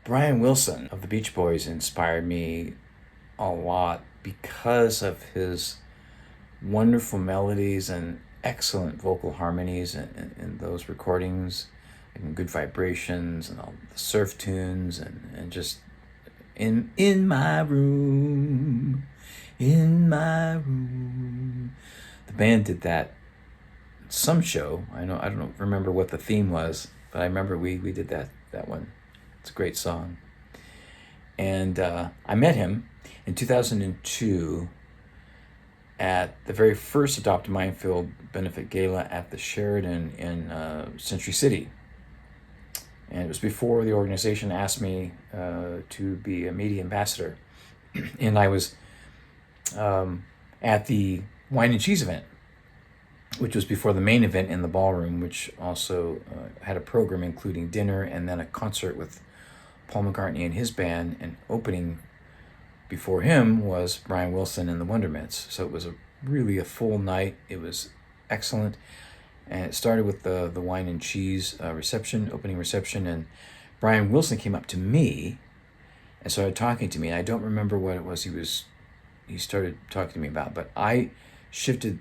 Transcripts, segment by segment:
Brian Wilson of the Beach Boys inspired me a lot because of his wonderful melodies and excellent vocal harmonies in those recordings, and good vibrations and all the surf tunes and just in my room, in my room. The band did that some show. I don't remember what the theme was, but I remember we did that one. It's a great song. And I met him in 2002 at the very first Adopt a Minefield benefit gala at the Sheraton in Century City. And it was before the organization asked me to be a media ambassador. And I was at the wine and cheese event, which was before the main event in the ballroom, which also had a program including dinner and then a concert with Paul McCartney and his band. And opening before him was Brian Wilson and the Wonderments. So it was really a full night. It was excellent. And it started with the wine and cheese opening reception. And Brian Wilson came up to me and started talking to me. And I don't remember what it was he started talking to me about, but I shifted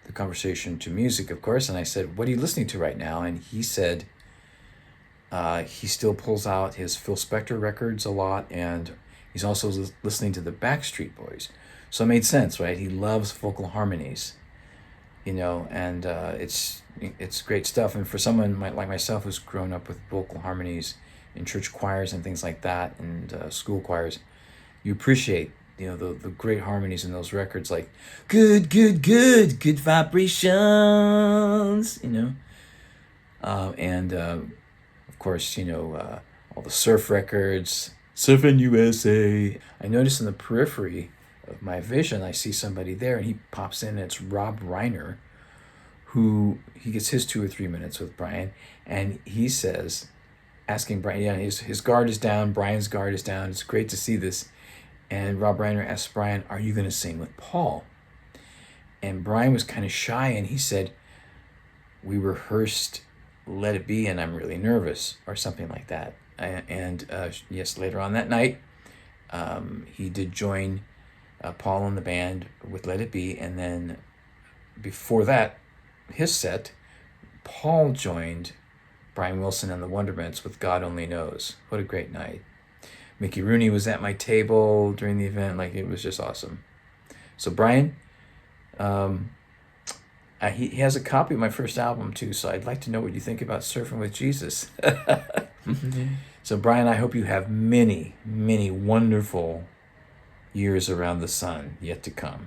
the conversation to music, of course, and I said, "What are you listening to right now?" And he said he still pulls out his Phil Spector records a lot, and he's also listening to the Backstreet Boys. So it made sense, right? He loves vocal harmonies, and it's great stuff. And for someone like myself who's grown up with vocal harmonies in church choirs and things like that, and school choirs, you appreciate the great harmonies in those records, like good vibrations, and of course, all the surf records, Surfing USA. I notice in the periphery of my vision, I see somebody there, and he pops in, and it's Rob Reiner, who he gets his 2 or 3 minutes with Brian, and he says, asking Brian, his guard is down, Brian's guard is down, it's great to see this. And Rob Reiner asked Brian, "Are you going to sing with Paul?" And Brian was kind of shy, and he said, "We rehearsed Let It Be, and I'm really nervous," or something like that. And yes, later on that night, he did join Paul and the band with Let It Be. And then before that, his set, Paul joined Brian Wilson and the Wonderments with God Only Knows. What a great night. Mickey Rooney was at my table during the event. It was just awesome. So Brian, he has a copy of my first album too, so I'd like to know what you think about Surfing with Jesus. So Brian, I hope you have many, many wonderful years around the sun yet to come.